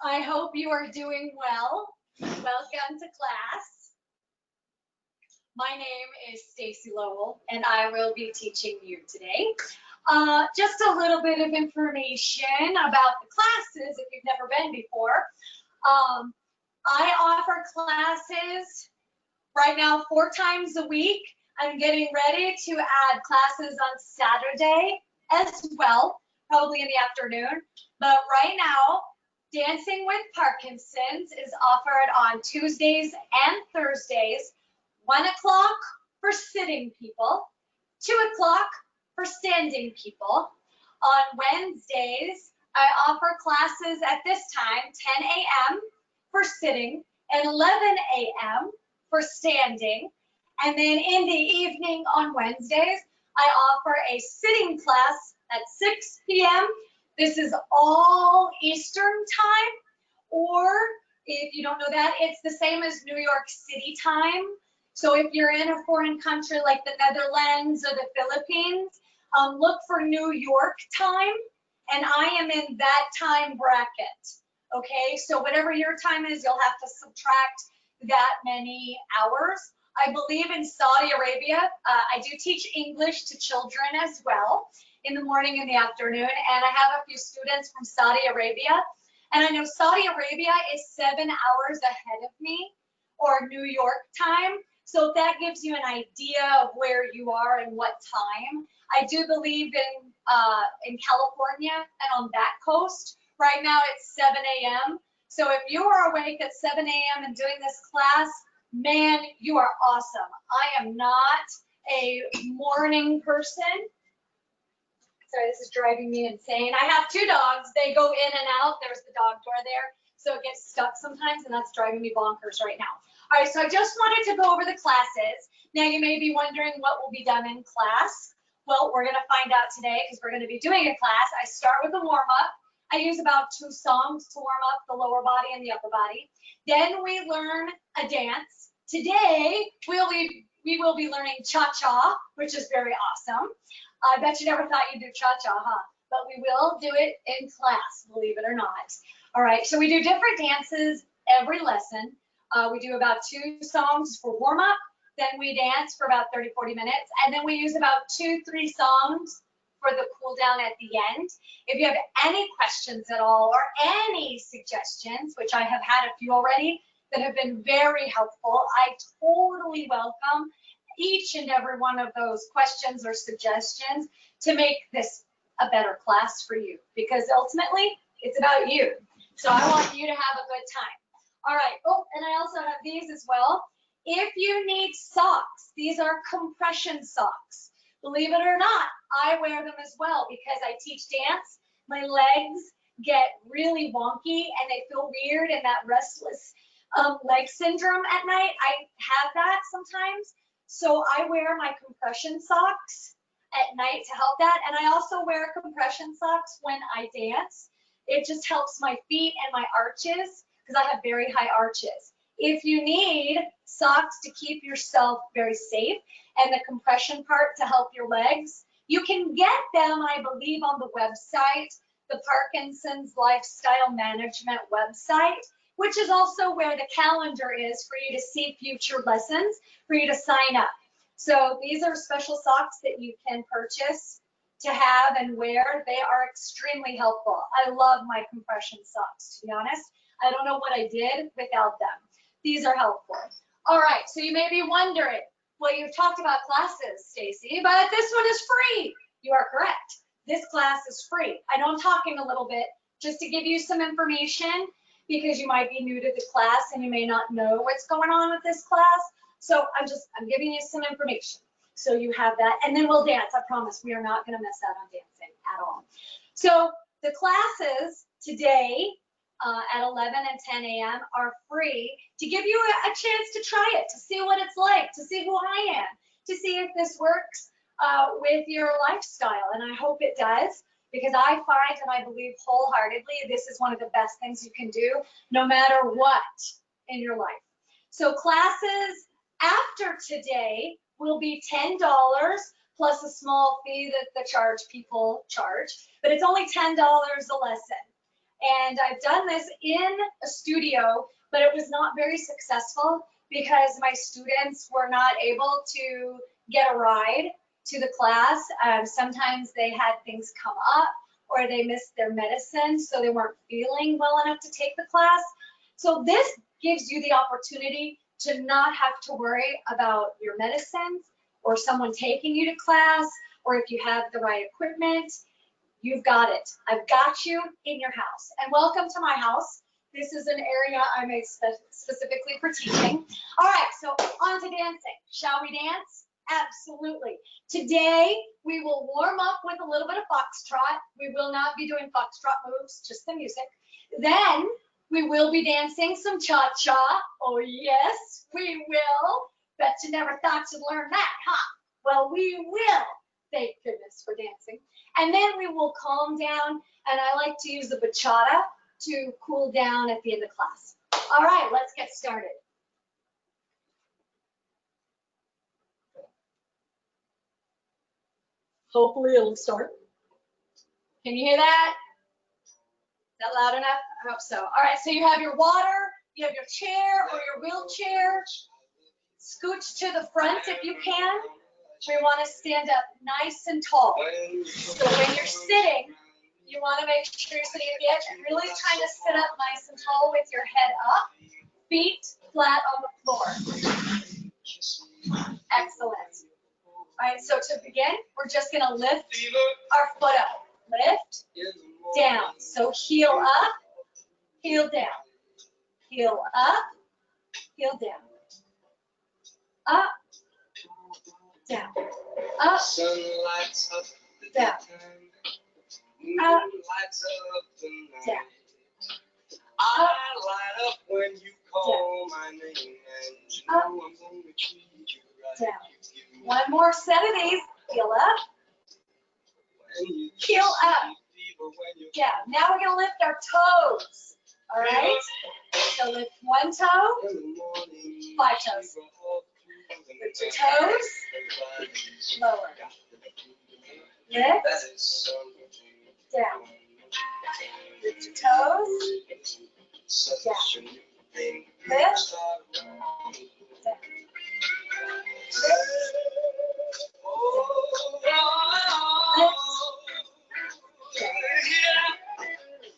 I hope you are doing well. Welcome to class. My name is Stacie Lowell, and I will be teaching you today. Just a little bit of information about the classes if you've never been before. I offer classes right now 4 times a week. I'm getting ready to add classes on Saturday as well, probably in the afternoon. But right now, Dancing with Parkinson's is offered on Tuesdays and Thursdays, 1 o'clock for sitting people, 2 o'clock for standing people. On Wednesdays, I offer classes at this time, 10 a.m. for sitting and 11 a.m. for standing. And then in the evening on Wednesdays, I offer a sitting class at 6 p.m. This is all Eastern time, or if you don't know that, it's the same as New York City time. So if you're in a foreign country like the Netherlands or the Philippines, look for New York time, and I am in that time bracket. Okay, so whatever your time is, you'll have to subtract that many hours. I believe in Saudi Arabia, I do teach English to children as well in the morning and the afternoon, and I have a few students from Saudi Arabia, and I know Saudi Arabia is 7 hours ahead of me, or New York time, so if that gives you an idea of where you are and what time. I do believe in California and on that coast. Right now it's 7 a.m. So if you are awake at 7 a.m. and doing this class, man, you are awesome. I am not a morning person. Sorry, this is driving me insane. I have 2 dogs. They go in and out. There's the dog door there. So it gets stuck sometimes, and that's driving me bonkers right now. All right, so I just wanted to go over the classes. Now you may be wondering what will be done in class. Well, we're going to find out today because we're going to be doing a class. I start with a warm-up. I use about 2 songs to warm up the lower body and the upper body. Then we learn a dance. Today, we will be learning cha-cha, which is very awesome. I bet you never thought you'd do cha-cha, huh? But we will do it in class, believe it or not. All right, so we do different dances every lesson. We do about 2 songs for warm-up. Then we dance for about 30-40 minutes. And then we use about 2-3 songs for the cool down at the end. If you have any questions at all or any suggestions, which I have had a few already that have been very helpful, I totally welcome each and every one of those questions or suggestions to make this a better class for you, because ultimately it's about you. So I want you to have a good time. All right. Oh, and I also have these as well. If you need socks, these are compression socks. Believe it or not, I wear them as well because I teach dance. My legs get really wonky and they feel weird, and that restless leg syndrome at night, I have that sometimes. So I wear my compression socks at night to help that. And I also wear compression socks when I dance. It just helps my feet and my arches because I have very high arches. If you need socks to keep yourself very safe and the compression part to help your legs, you can get them, I believe, on the website, the Parkinson's Lifestyle Management website, which is also where the calendar is for you to see future lessons, for you to sign up. So these are special socks that you can purchase to have and wear. They are extremely helpful. I love my compression socks, to be honest. I don't know what I did without them. These are helpful. All right, so you may be wondering, well, you've talked about classes, Stacie, but this one is free. You are correct. This class is free. I know I'm talking a little bit just to give you some information, because you might be new to the class and you may not know what's going on with this class. So I'm giving you some information. So you have that, and then we'll dance. I promise we are not going to miss out on dancing at all. So the classes today at 11 and 10 a.m. are free to give you a chance to try it, to see what it's like, to see who I am, to see if this works with your lifestyle. And I hope it does, because I find and I believe wholeheartedly this is one of the best things you can do no matter what in your life. So classes after today will be $10 plus a small fee that the people charge, but it's only $10 a lesson. And I've done this in a studio, but it was not very successful because my students were not able to get a ride to the class. Sometimes they had things come up or they missed their medicine, so they weren't feeling well enough to take the class. So this gives you the opportunity to not have to worry about your medicines or someone taking you to class, or if you have the right equipment. You've got it. I've got you in your house. And welcome to my house. This is an area I made specifically for teaching. All right, so on to dancing. Shall we dance? Absolutely. Today, we will warm up with a little bit of foxtrot. We will not be doing foxtrot moves, just the music. Then, we will be dancing some cha-cha. Oh, yes, we will. Bet you never thought you'd learn that, huh? Well, we will. Thank goodness for dancing. And then we will calm down, and I like to use the bachata to cool down at the end of class. All right, let's get started. Hopefully it'll start. Can you hear that? Is that loud enough? I hope so. All right, so you have your water, you have your chair or your wheelchair. Scooch to the front if you can. We want to stand up nice and tall. So when you're sitting, you want to make sure you're sitting at the edge and really trying to sit up nice and tall with your head up, feet flat on the floor. Excellent. All right, so to begin, we're just going to lift our foot up. Lift, down. So heel up, heel down. Heel up, heel down. Up, down. Up, down. Up, down. I light up when you call my name, and you know I'm gonna treat you right. Down. One more set of these. Heel up. Heel up. Yeah. Now we're gonna lift our toes. All right. So lift one toe. 5 toes. Lift your toes. Lower. Lift. Down. Lift your toes. Down. Lift. Down.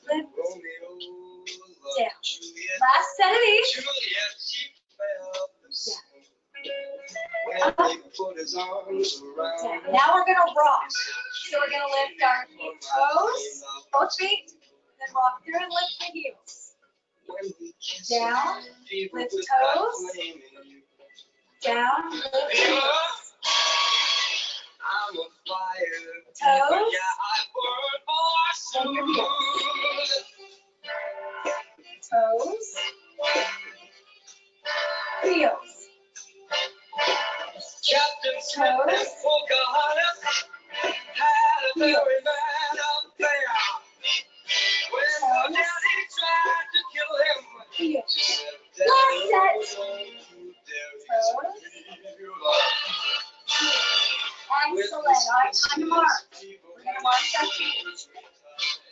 Lift. Down. Last set of these. Down. Now we're going to rock. So we're going to lift our toes, both feet, then rock through and lift the heels. Down, lift toes, down, lift heels. Toes, then your heels. Toes, heels. Captain Smith and Pocahontas had a very bad affair. When Daddy tried to kill him, Heels. Last set. Toes. Excellent. All right, time to march. We're going to march our feet.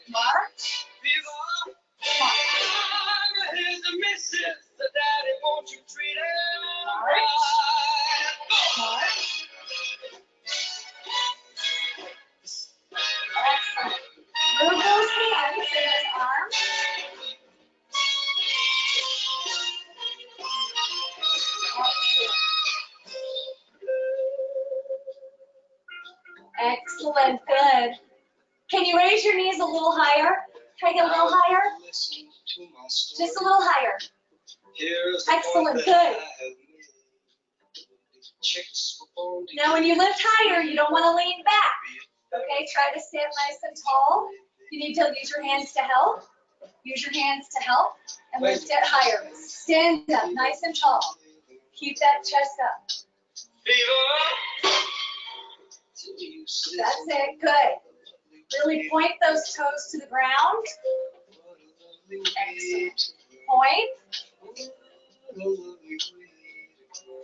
March. March. Here's the missus. The daddy, won't you treat him March. right? March. Excellent. Move those hands and those arms. Excellent. Excellent. Good. Can you raise your knees a little higher? Try to get a little higher. Just a little higher. Excellent. Good. Now when you lift higher, you don't want to lean back. Okay, try to stand nice and tall. You need to use your hands to help. Use your hands to help and lift it higher. Stand up nice and tall. Keep that chest up. That's it. Good. Really point those toes to the ground. Excellent. Point.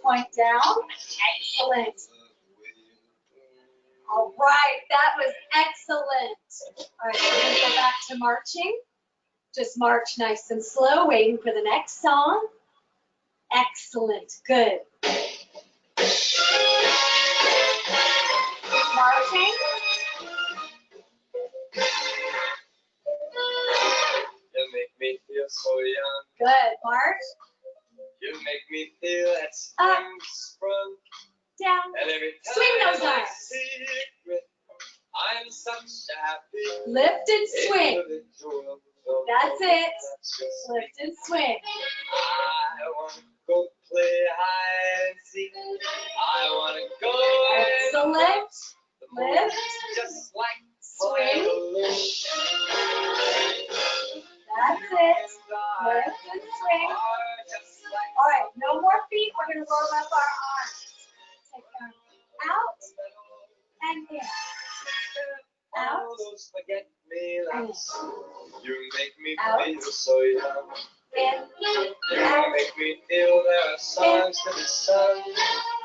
Point down. Excellent. All right, that was excellent. All right, we're going to go back to marching. Just march nice and slow, waiting for the next song. Excellent, good. Marching. You make me feel so young. Good, march. You make me feel that spring sprung. Down. And every Swing those time I arms. see it grin, I'm such a happy Lift and swing. individual. That's it. That's just Lift and swing. I wanna go play hide and seek. I wanna go and Excellent. the moon Lift. just like Swing. violins. That's it. Lift and swing. Are just like All right, no more feet. We're going to roll up our arms. Take them out and in. Out. all those forget-me-nots. You make me Out. feel so young. In. You Out. make me feel there are songs to be sung,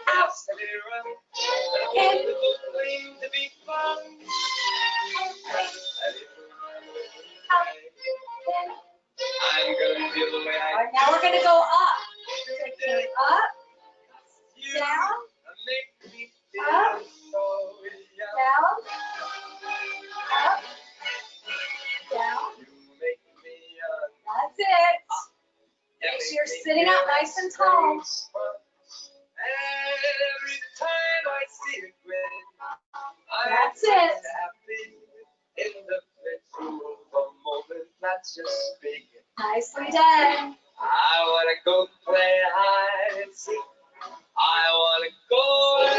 paths to be run, and a wonderful thing to be found. And Out. if In. I'm gonna feel the way All I right, now we're going to go up. Take them up, you down, make me feel up, so young. down, up, down. You make me young. That's it. You Make make sure you're me sitting feel up nice that and tall. spring's fun. And every time I see it grin, That's I'm it. so happy in the picture of a moment that's just big. Nicely done. I wanna go play hide and seek. I wanna go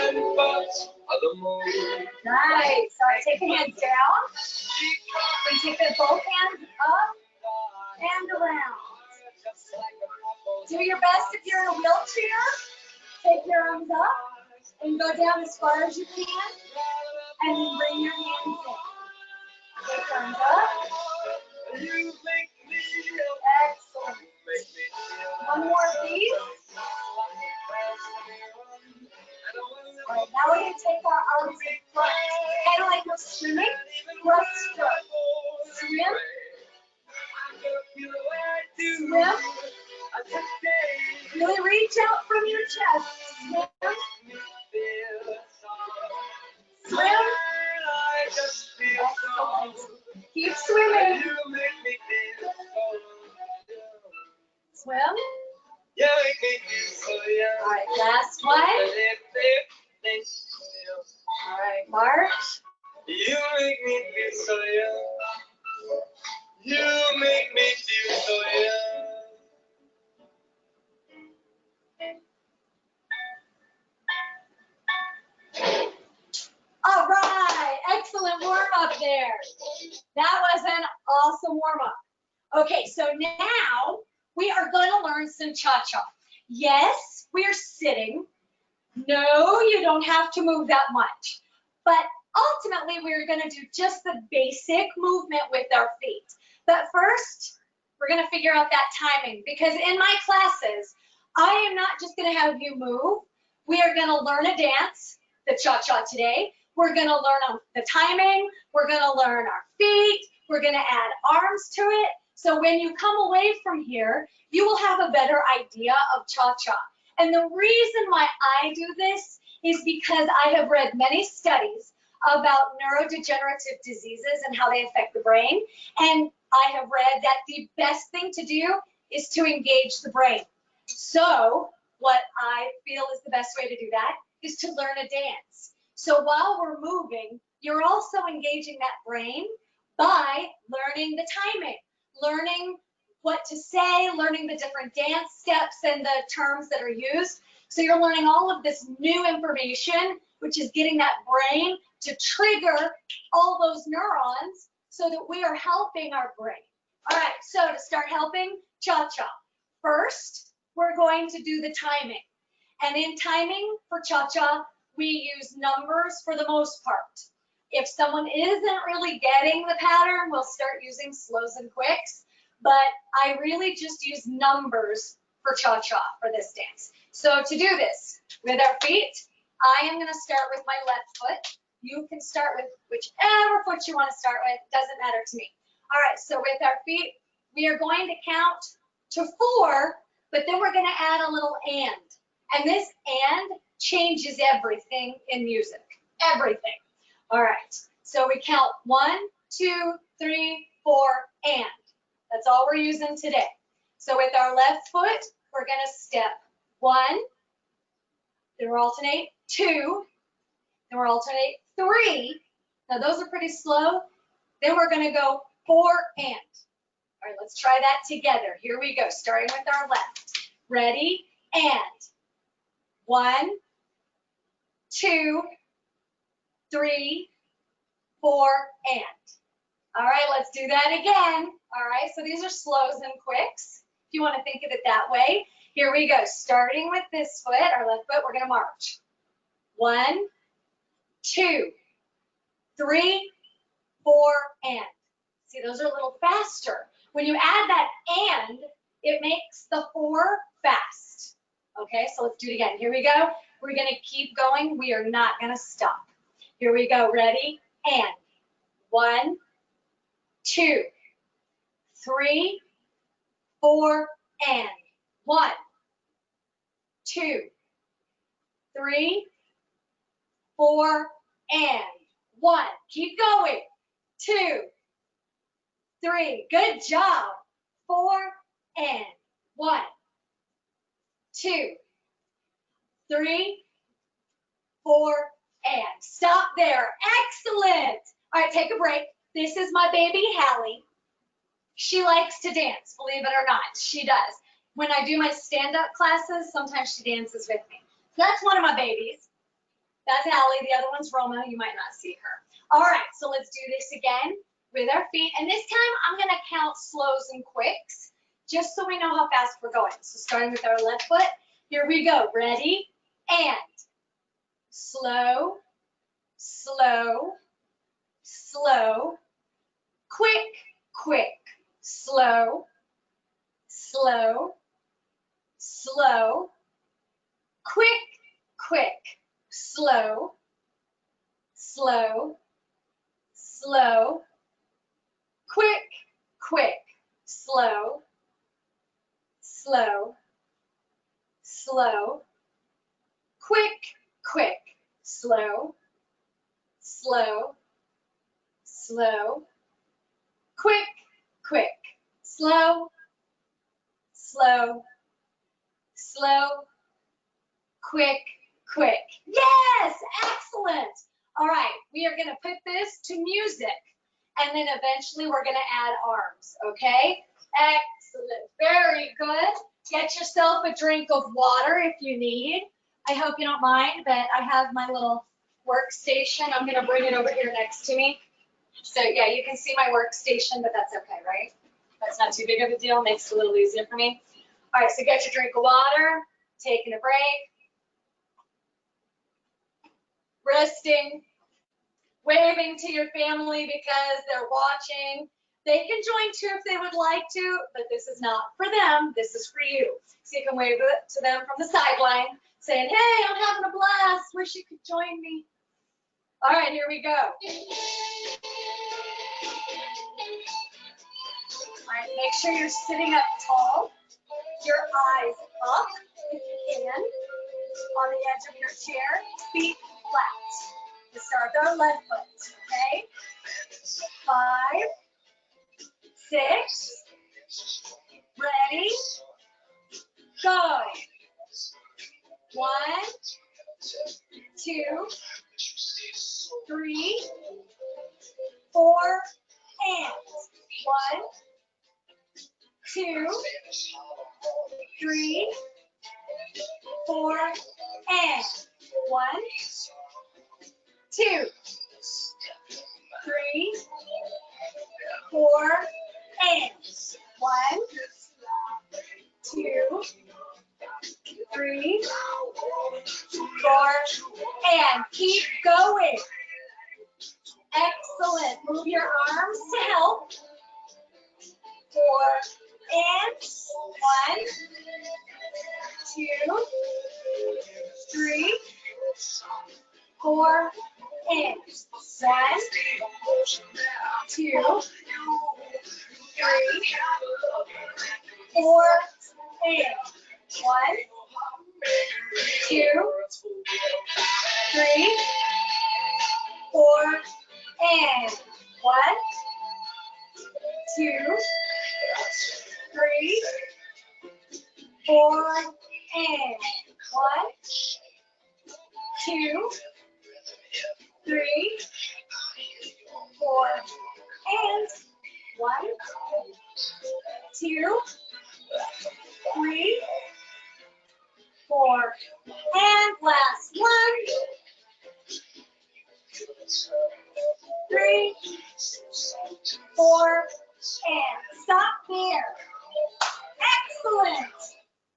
and watch the moon. Nice. All right, take the hands down. And take the both hands up and around. Do your best if you're in a wheelchair. Take your arms up and go down as far as you can. And then bring your hands in. Take your arms up. You make me feel. Excellent. One more of these. All right, now we're going to take our arms in front. Kind of like we're swimming. Breast stroke. Swim. Swim. Really reach out from your chest. Swim. Swim. Excellent. Keep swimming. Swim. All right, last one. All right, march. You make me feel so young. You make me feel so young. All right, excellent warm up there. That was an awesome warm up. Okay, so now we are going to learn some cha-cha. Yes, we are sitting. No, you don't have to move that much. But ultimately, we're going to do just the basic movement with our feet. But first, we're going to figure out that timing, because in my classes, I am not just going to have you move. We are going to learn a dance, the cha-cha today. We're going to learn the timing. We're going to learn our feet. We're going to add arms to it. So when you come away from here, you will have a better idea of cha-cha. And the reason why I do this is because I have read many studies about neurodegenerative diseases and how they affect the brain. And I have read that the best thing to do is to engage the brain. So what I feel is the best way to do that is to learn a dance. So while we're moving, you're also engaging that brain by learning the timing, learning what to say, learning the different dance steps and the terms that are used. So you're learning all of this new information, which is getting that brain to trigger all those neurons so that we are helping our brain. All right, so to start helping cha-cha, first, we're going to do the timing. And in timing for cha-cha, we use numbers for the most part. If someone isn't really getting the pattern, we'll start using slows and quicks. But I really just use numbers for cha-cha for this dance. So to do this with our feet, I am going to start with my left foot. You can start with whichever foot you want to start with. Doesn't matter to me. All right, so with our feet, we are going to count to 4, but then we're going to add a little and. And this and changes everything in music. Everything. All right. So we count 1, 2, 3, 4, and. That's all we're using today. So with our left foot, we're going to step 1, then we'll alternate 2, then we'll alternate 3. Now those are pretty slow. Then we're going to go 4 and. All right, let's try that together. Here we go, starting with our left. Ready? And. 1, 2, 3, 4, and. All right, let's do that again. All right, so these are slows and quicks, if you want to think of it that way. Here we go, starting with this foot, our left foot, we're going to march. 1, 2, 3, 4, and. See, those are a little faster. When you add that and, it makes the 4 fast. Okay, so let's do it again. Here we go. We're going to keep going. We are not going to stop. Here we go. Ready? And. 1, 2, 3, 4, and. 1, 2, 3, 4, and. 1. Keep going. 2, 3. Good job. 4, and. 1, 2, 3, 4, and. Stop there. Excellent. All right, take a break. This is my baby, Hallie. She likes to dance, believe it or not. She does. When I do my stand-up classes, sometimes she dances with me. So that's one of my babies. That's Hallie. The other one's Roma. You might not see her. All right, so let's do this again with our feet. And this time, I'm going to count slows and quicks, just so we know how fast we're going. So starting with our left foot, here we go. Ready? And. Slow, slow, slow, quick, quick, slow, slow, slow, quick, quick, slow, slow, slow, quick, quick, slow, slow, slow, quick, quick, slow, slow, slow, quick, quick, slow, slow, slow, quick, quick. Yes, excellent. All right, we are going to put this to music, and then eventually we're going to add arms, okay? Excellent, very good. Get yourself a drink of water if you need. I hope you don't mind, but I have my little workstation. I'm going to bring it over here next to me. So yeah, you can see my workstation, but that's okay, right? That's not too big of a deal. Makes it a little easier for me. All right, so get your drink of water, taking a break, resting, waving to your family because they're watching. They can join too if they would like to, but this is not for them. This is for you. So you can wave it to them from the sideline, saying, hey, I'm having a blast. Wish you could join me. All right, here we go. All right, make sure you're sitting up tall. Your eyes up if you can. On the edge of your chair, feet flat. Let's start with our left foot, okay? 5, 6, ready, go. 1, 2, 3, 4, and 1, 2, 3, 4, and 1, 2, 3, 4, and 1, 2, 3, 4, and keep going. Excellent. Move your arms to help. 4 and 1, 2, 3, 4, and 1, 2, 3, 4, and 1, 2, 3, 4, and 1, 2, 3, 4, and 1, 2, 3, 4, and 1, 2, 3, 4, and last 1, 3, 4, and stop there. Excellent.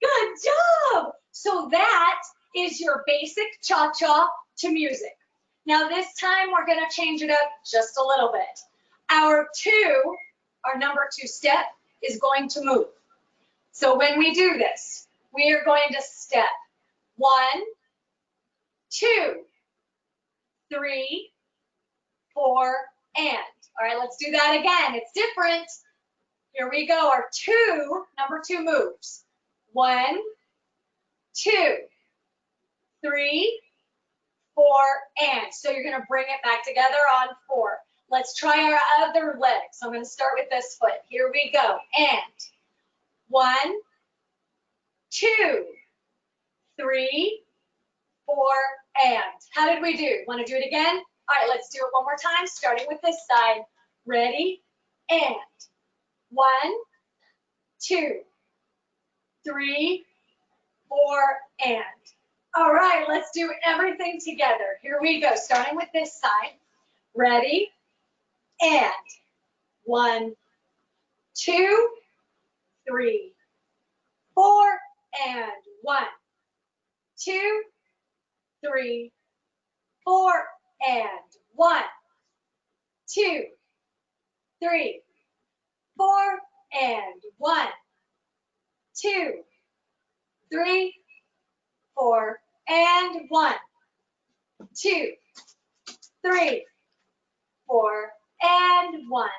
Good job. So that is your basic cha-cha to music. Now this time we're going to change it up just a little bit. Our number 2 step is going to move. So when we do this, we are going to step 1, 2, 3, 4, and. All right, let's do that again. It's different. Here we go. Our number 2 moves. 1, 2, 3, 4, and. So you're going to bring it back together on 4. Let's try our other leg. So I'm going to start with this foot. Here we go. And 1, 2, 3, 4, and. How did we do? Want to do it again? All right, let's do it one more time, starting with this side. Ready? And 1, 2, 3, 4, and. All right, let's do everything together. Here we go, starting with this side. Ready? And 1, 2, 3, 4, and 1, 2, 3, 4, and 1, 2, 3, 4, and 1, 2, 3, 4, and 1, 2, 3, 4, and 1,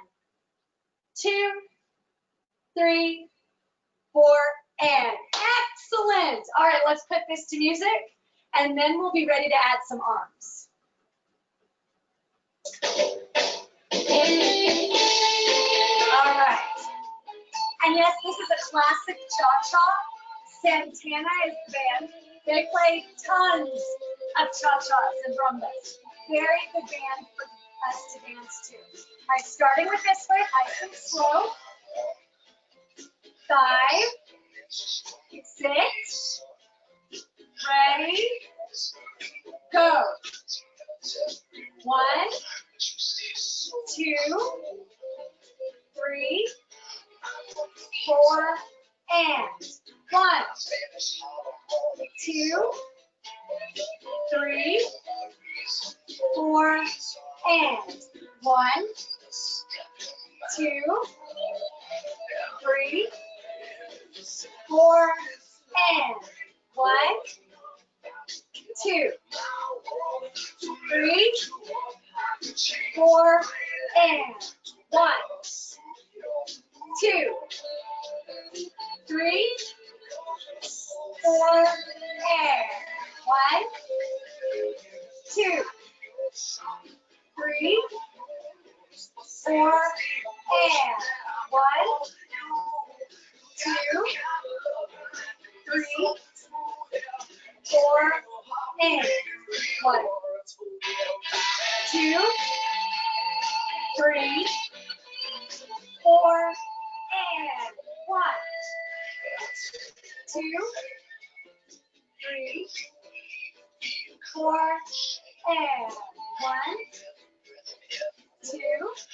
2, 3, 4, and. Excellent. All right, let's put this to music, and then we'll be ready to add some arms. All right. And yes, this is a classic cha-cha. Santana is the band. They play tons of cha-chas and rumbas. Very good band for us to dance to. All right, starting with this foot, nice and slow. 5, 6, ready, go. 1, 2, 3, 4, and 1, 2, 3, 4, and 1, 2, 3, 4, and 1, 2, 3, 4, and 1, 2, 3, 4, and 1, 2, 3, 4, and 1, 2, 3, 4, and 1, 2, 3, 4, and 1, 2, 3, 4, and 1, 2,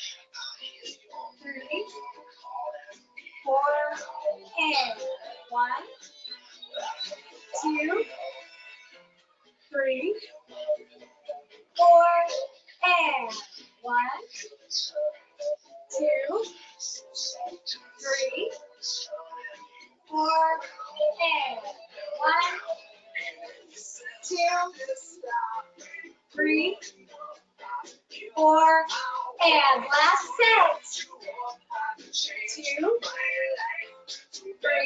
3, 4, and 1, 2, 3, 4, and 1, 2, 3, 4, and 1, 2, 3, 4, and last set. 2, 3,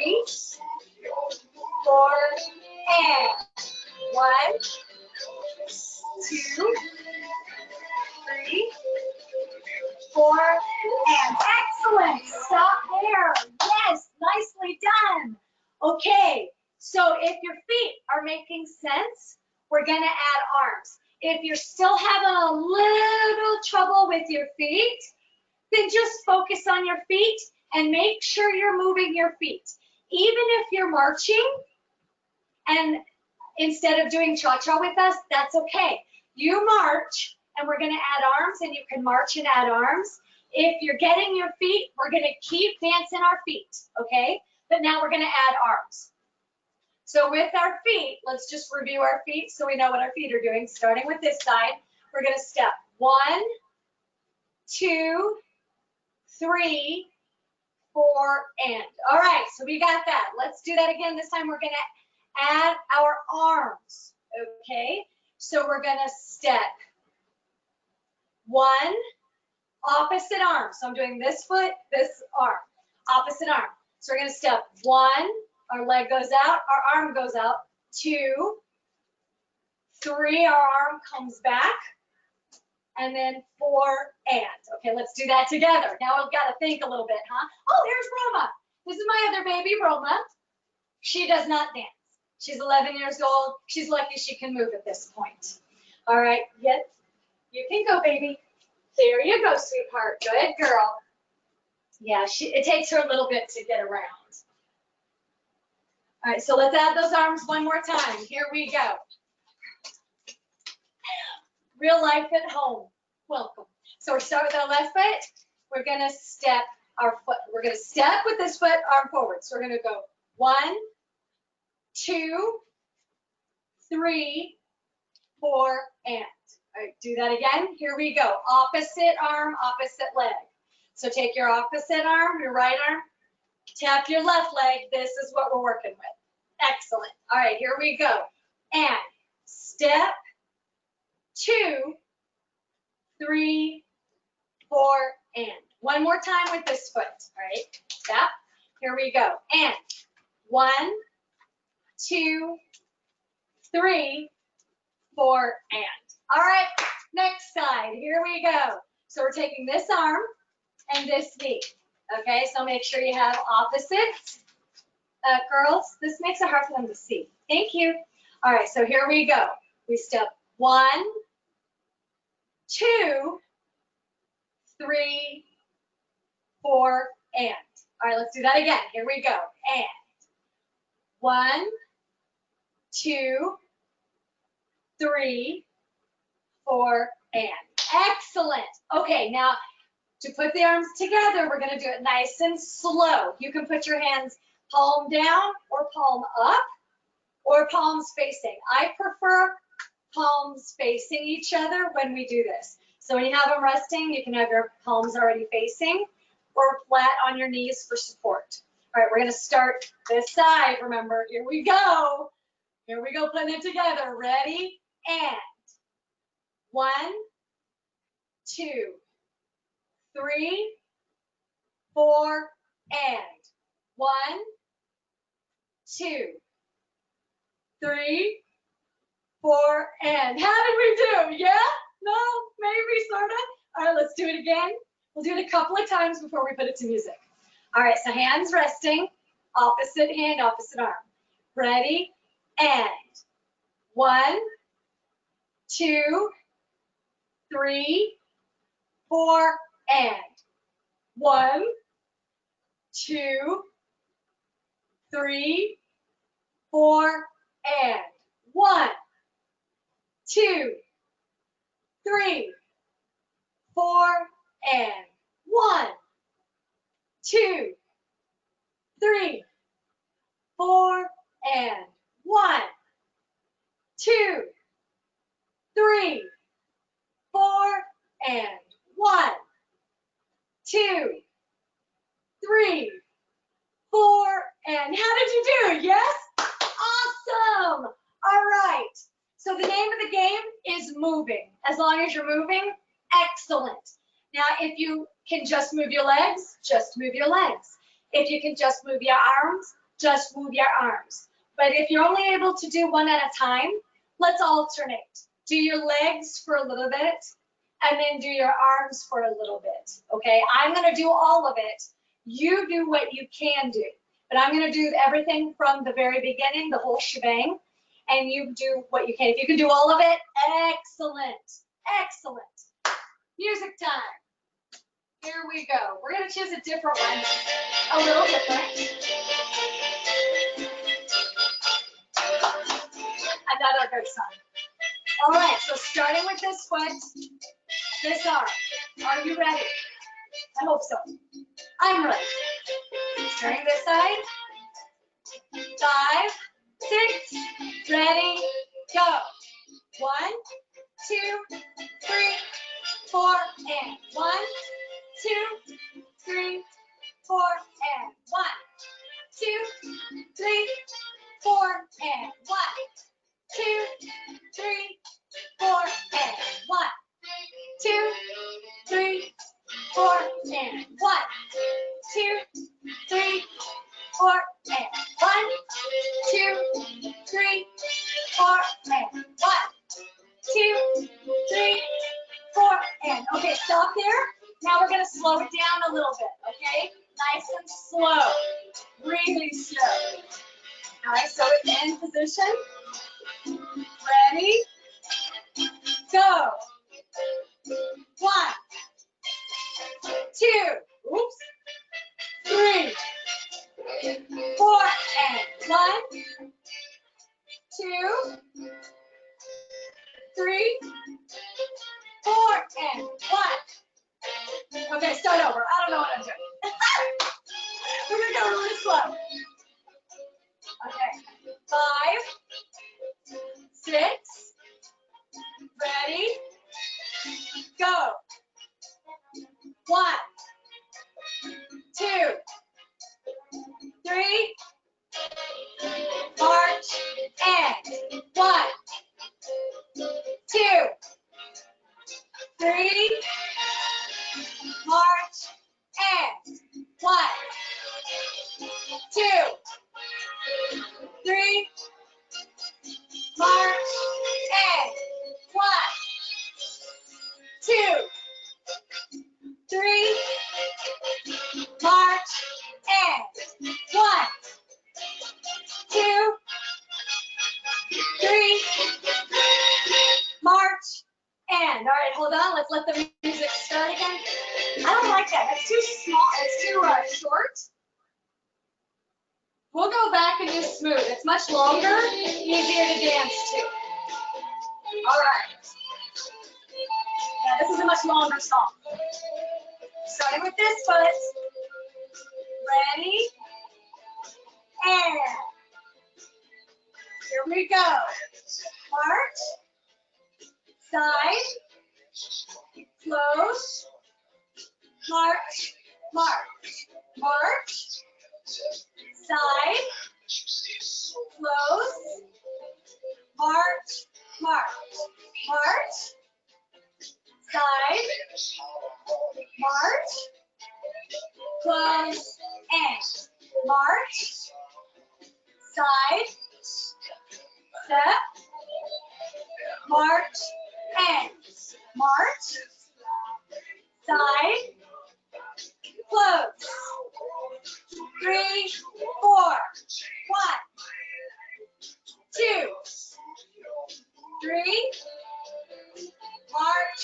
and excellent. Stop there. Yes, nicely done. Okay, so if your feet are making sense, we're going to add arms. If you're still having a little trouble with your feet, then just focus on your feet and make sure you're moving your feet. Even if you're marching and instead of doing cha-cha with us, that's okay. You march and we're going to add arms, and you can march and add arms. If you're getting your feet, we're going to keep dancing our feet, okay? But now we're going to add arms. So with our feet, let's just review our feet so we know what our feet are doing. Starting with this side, we're going to step 1, 2, 3, 4, and. All right, so we got that. Let's do that again. This time we're going to add our arms, okay? So we're going to step 1, opposite arm. So I'm doing this foot, this arm, opposite arm. So we're going to step 1, our leg goes out, our arm goes out, 2, 3, our arm comes back, and then 4, and. Okay, let's do that together. Now we've got to think a little bit, huh? Oh, here's Roma. This is my other baby, Roma. She does not dance. She's 11 years old. She's lucky she can move at this point. All right, yes, you can go, baby. There you go, sweetheart. Good girl. Yeah, it takes her a little bit to get around. All right, so let's add those arms one more time. Here we go. Real life at home. Welcome. So we start with our left foot. We're going to step our foot. We're going to step with this foot, arm forward. So we're going to go 1, 2, 3, 4, and. All right, do that again. Here we go. Opposite arm, opposite leg. So take your opposite arm, your right arm, tap your left leg. This is what we're working with. Excellent. All right, here we go. And step 2, 3, 4, and. One more time with this foot. All right, step. Here we go. And 1, 2, 3, 4, and. All right, next side. Here we go. So we're taking this arm and this knee. Okay, so make sure you have opposites. Girls, this makes it hard for them to see. Thank you. All right, so here we go. We step 1, 2, 3, 4, and. All right, let's do that again. Here we go. And 1, 2, 3, 4, and. Excellent. Okay, now to put the arms together, we're going to do it nice and slow. You can put your hands palm down or palm up or palms facing. I prefer palms facing each other when we do this. So when you have them resting, you can have your palms already facing or flat on your knees for support. All right, we're going to start this side. Remember, here we go. Here we go, putting it together. Ready? And 1, 2, 3, 4, and. 1, 2, 3, 4, and. How did we do? Yeah? No? Maybe, sort of? All right, let's do it again. We'll do it a couple of times before we put it to music. All right, so hands resting, opposite hand, opposite arm. Ready? And 1, 2, 3, 4, and. 1, 2, 3, 4, and. 1, 2, 3, 4, and. 1, 2, 3, 4, and. 1, 2, 3, 4, and. 1, 2, 3, 4, and. How did you do? Yes? Awesome. All right. So the name of the game is moving. As long as you're moving, excellent. Now, if you can just move your legs, just move your legs. If you can just move your arms, just move your arms. But if you're only able to do one at a time, let's alternate. Do your legs for a little bit, and then do your arms for a little bit, okay? I'm gonna do all of it. You do what you can do, but I'm gonna do everything from the very beginning, the whole shebang, and you do what you can. If you can do all of it, excellent, excellent. Music time. Here we go. We're gonna choose a different one, a little different. Another good song. All right, so starting with this foot, this arm. Are you ready? I hope so. I'm ready. Turning this side. 5, 6, ready, go. 1, 2, 3, 4, and 1, 2, 3, 4, and 1, 2, 3, 4, and 1, 2, 3, 4, and 1, 2, 3, 4, and 1, 2, 3, 4, and 1, 2, 3, 4, and 1, 2, 3, 4, and okay, stop there. Now we're gonna slow it down a little bit, okay? Nice and slow, really slow. All right, so it's in position. Ready? Go. 1, 2, oops, 3, 4, and 1, 2, 3, 4, and 1. Okay, start over. I don't know what I'm doing. We're gonna go really slow. Okay, 5, 6, ready, go. 1, 2, 3, march, and 1, 2, 3, march, and 1, 2, 3, march, and 1, 2, 3, march, and 1, 2, 3, march, and all right, hold on. Let's let the music start again. I don't like that. It's too small. It's too short. We'll go back and do smooth. It's much longer, easier to dance to. All right. Yeah, this is a much longer song. Starting with this foot. Ready? And here we go. March. Side. Close. March. March. March. Side. Close. March. March. March. Side. March. Close. And march. Side. Step. March. And march. Side. Close. 3, 4. 1, 2, 3. March.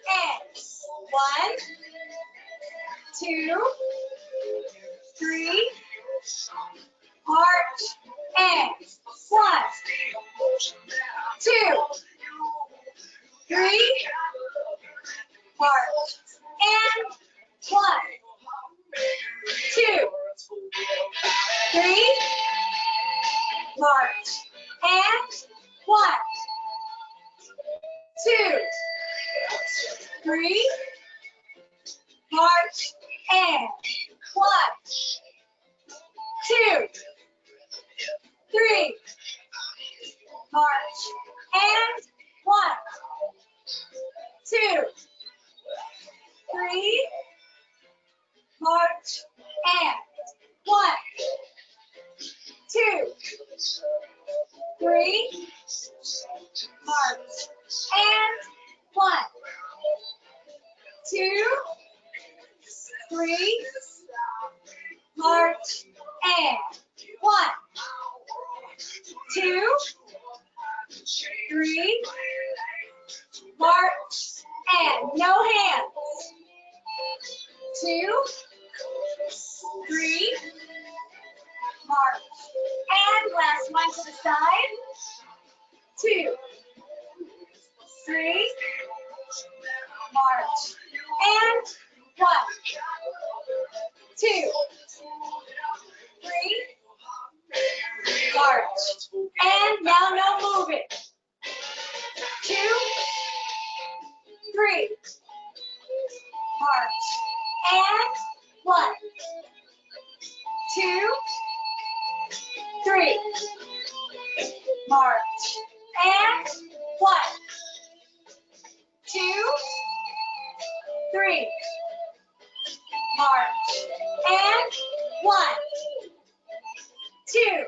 And 1, 2, 3. March. And 1, 2, 3. March. And 1, 2, 3. March. And 1, 2, 3. March. And 1, 2, 3. March. And 1, 2, 3. March. And 1, 2, 3. March. And 1, 2, 3, march, and 1, 2, 3, march, and no hands. 2, 3, march, and last one to the side. 2, 3, march, and 1, 2, 3, march, and now no moving. 2, 3, march, and 1, 2, 3, march, and 1, 2, 3, march, and 1, 2,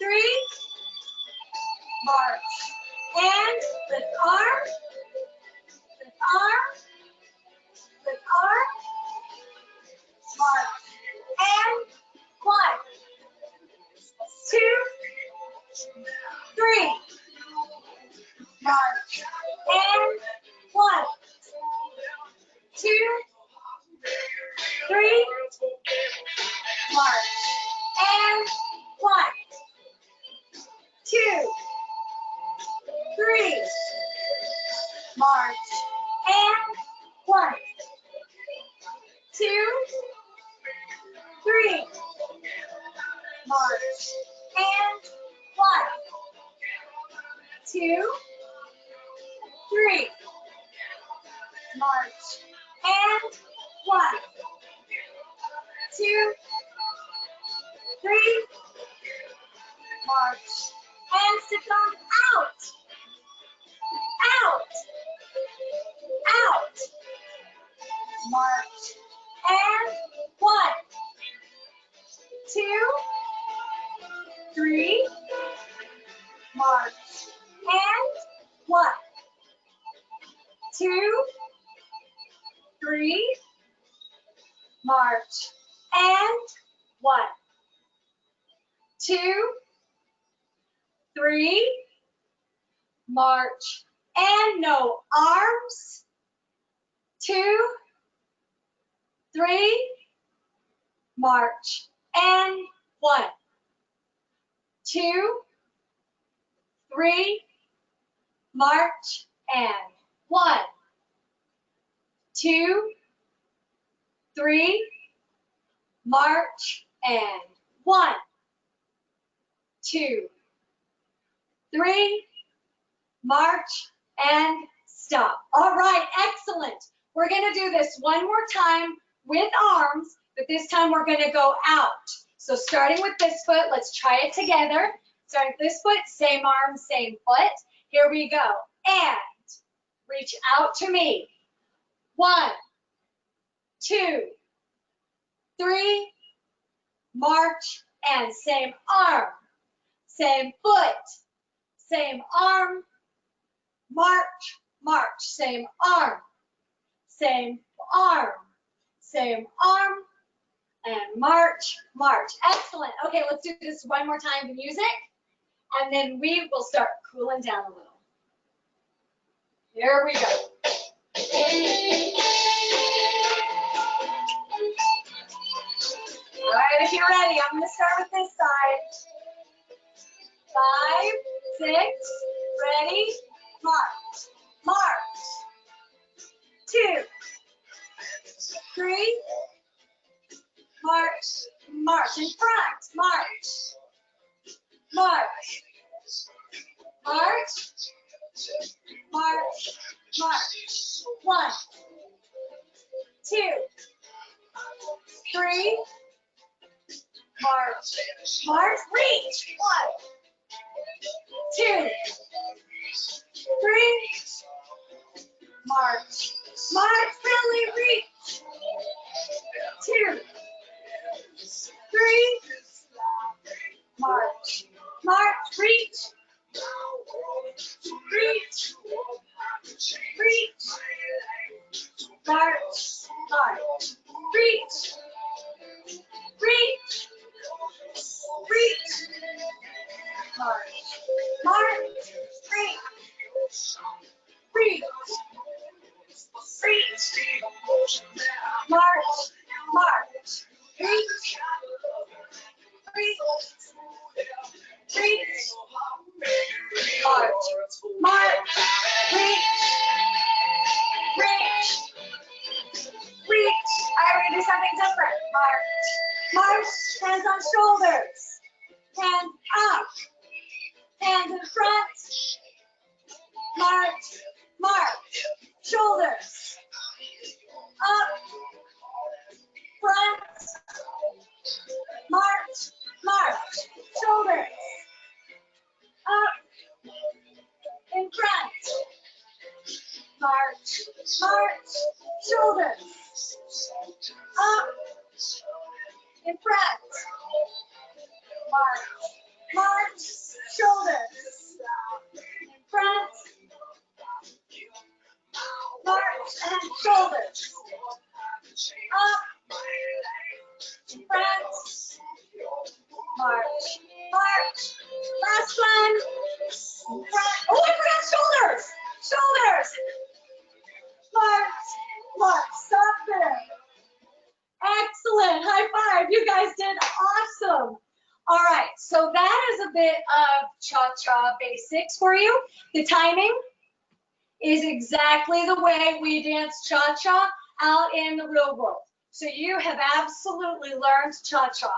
3, march, and lift arm, lift arm, lift arm, march, and 1, 2, 3, march, and 1, 2, 3, march, and 1, 2, 3, march, and 1, 2, 3, march, and 1, 2, 3, march, and 1, 2, 3, march, and sit on out, out, out, march, and 1, 2, 3, march, and 1, 2, 3, march, and 1, 2, 3, march, and no arms. 2, 3, march, and 1, 2, 3, march, and 1, 2, 3, march, and 1, 2, 3, march, and stop. All right, excellent. We're going to do this one more time with arms, but this time we're going to go out. So starting with this foot, let's try it together. Starting with this foot, same arm, same foot. Here we go. And reach out to me. 1, 2, 3, march, and same arm, same foot, same arm, march, march, same arm, same arm, same arm, and march, march. Excellent. Okay, let's do this one more time with music, and then we will start cooling down a little. Here we go. All right, if you're ready, I'm going to start with this side. 5, 6, ready, march, march. 2, 3, march, march. In front, march, march, march, march, march. 1, 2, 3, march, march, reach. 1, 2, 3, march, march, really reach. 2, 3, march, march, reach. Reach, reach. March. Reach. Reach. Reach. March. March. Reach. Reach. Reach. March. March. Reach. Reach. Reach. March. March. Reach. Reach. Reach. All right, we're gonna do something different. March. March. Hands on shoulders. Hands up. Hands in front. March. March. Shoulders. Up. Front. March. March. Shoulders. Up. In front. March. March. Shoulders. Up. In front. March. March. Shoulders. In front. March and shoulders. Up. In front. March. March. Last one. In front. Oh, I forgot shoulders. Shoulders. March. March. Stop there. Excellent. High five. You guys did awesome. All right. So that is a bit of cha-cha basics for you. The timing is exactly the way we dance cha-cha out in the real world. So you have absolutely learned cha-cha.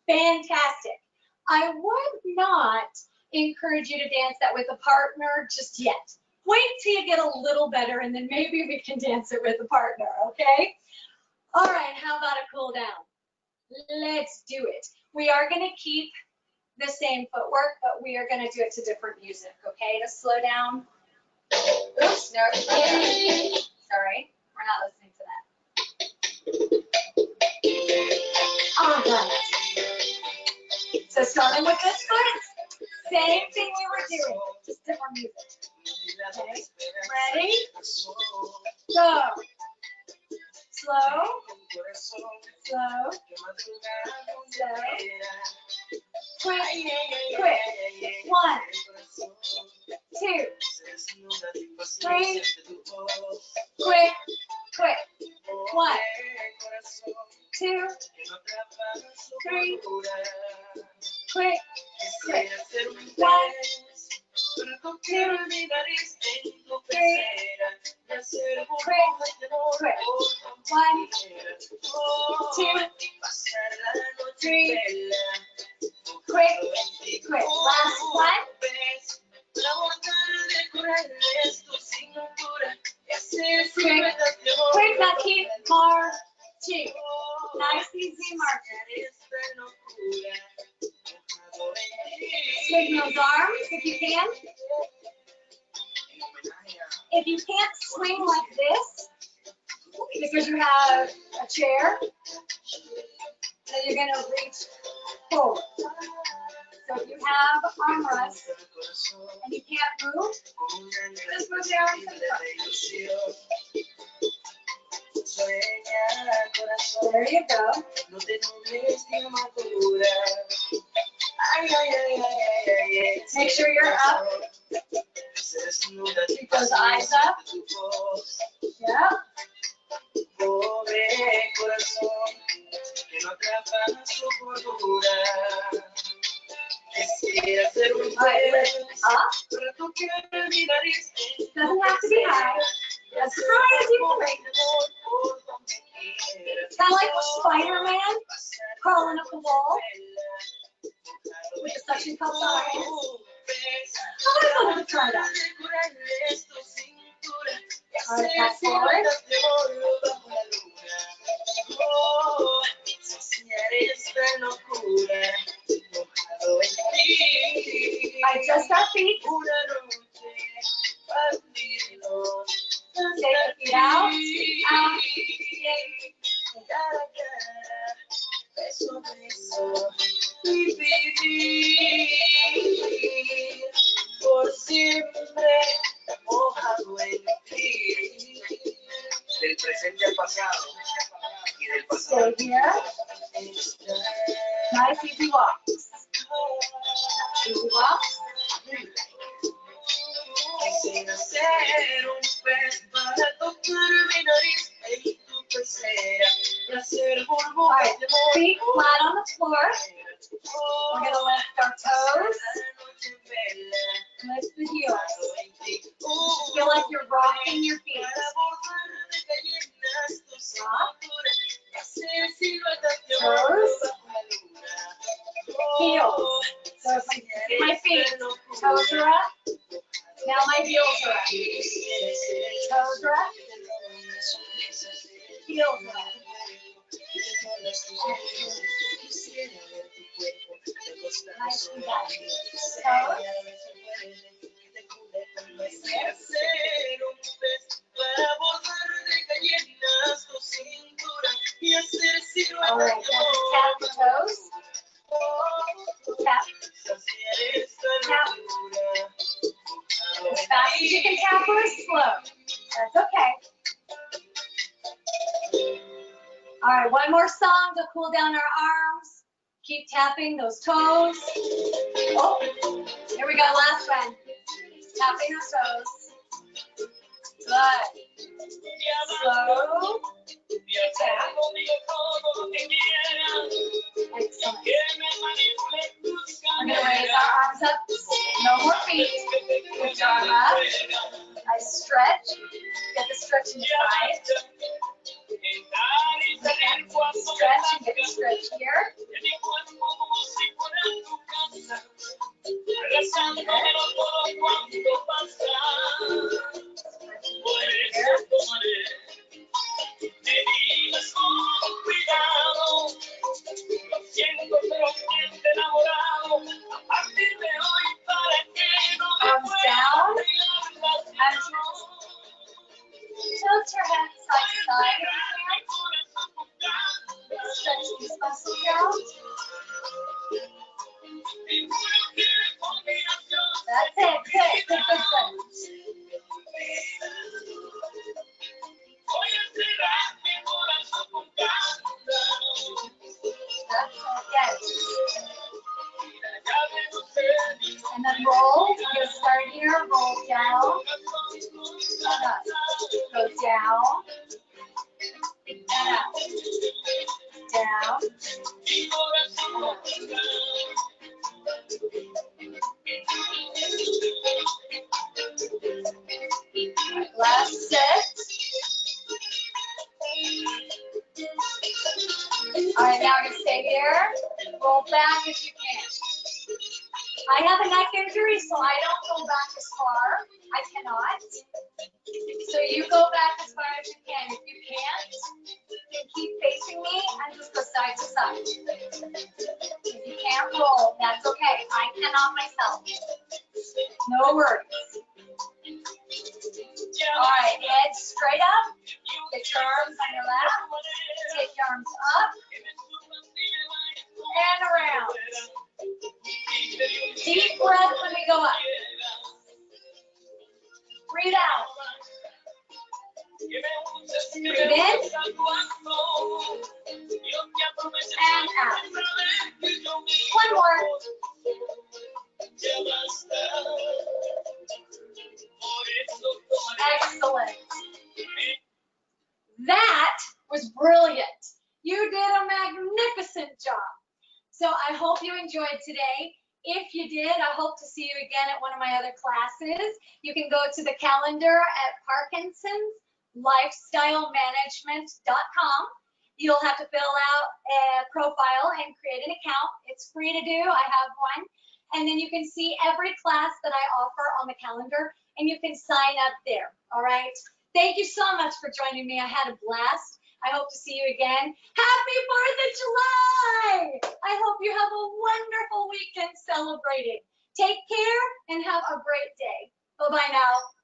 Fantastic. I would not encourage you to dance that with a partner just yet. Wait till you get a little better and then maybe we can dance it with a partner, okay? All right, how about a cool down? Let's do it. We are gonna keep the same footwork, but we are gonna do it to different music, okay? To slow down. Oops, no, sorry, we're not listening to that. All right. So starting with this foot, same thing we were doing, just different music. Okay, ready? Go. Slow, slow, slow. Quick, quick. 1, 2, 3. Quick, quick. 1, 2, 3. Quick, quick. 1, 2, 3. Quick, quick. 1, 2, 3. Quick, quick. Last one. Quick, quick. Now keep marching. Nice, easy marching. Swing those arms if you can. If you can't swing like this, because you have a chair, then you're going to reach forward. So if you have armrests and you can't move, just move the arms to the front. There you go. Make sure you're up. Keep those eyes up. Yep. Right, lift up. Doesn't have to be high. As high as you can make it. Kind of like Spider-Man crawling up the wall with the suction cups on. I wanted to try that. All right, back forward. Adjust our feet. Take the feet out, out, por siempre mojado en ti, del presente al pasado. Stay here. Nice easy walks. Easy walks. Quisiera ser un pez para tocar mi nariz y tu pecera y hacer All burbujas right, de feet flat on the floor. We're gonna lift our toes. Lift the heels. Feel like you're rocking your feet. Rock. Toes. Heels. So if I see my feet, toes are up. Now my heels are up. Toes are up. Heels are up. Nicely done. Toes. Quisiera ser un pez para bordar de gallinas tu cintura y hacer All siluetas right, now just tap the toes. Tap. Tap. As fast as you can tap or slow. That's okay. All right, one more song to cool down our arms. Keep tapping those toes. Oh, here we go, last one. Tapping those toes. Good. Slow. Tap. Excellent. We're gonna raise our arms up. No more feet. Lift your arm up. Nice stretch. Get the stretch inside. Stretch and get the stretch here. Arms down. And tilt your head side to side. Stretch these muscles out. That's it. Good. Good, good, good. That's it. Yes. And then roll. You start here. Roll down. And up. Go down. And up. Down. And up. Last set. All right, now we're gonna stay here. Roll back if you can. I have a neck injury, so I don't go back as far. I cannot. So you go back as far as you can. If you can't, then keep facing me and just go side to side. If you can't roll, that's okay. I cannot myself. No worries. All right, head straight up. Get your arms on your lap. Take your arms up and around. Deep breath when we go up. Breathe out. Breathe in and out. One more. Excellent. That was brilliant. You did a magnificent job. So I hope you enjoyed today. If you did, I hope to see you again at one of my other classes. You can go to the calendar at Parkinson'sLifestyleManagement.com. You'll have to fill out a profile and create an account. It's free to do. I have one. And then you can see every class that I offer on the calendar, and you can sign up there. All right. Thank you so much for joining me. I had a blast. I hope to see you again. Happy 4th of July! I hope you have a wonderful weekend celebrating. Take care and have a great day. Bye-bye now.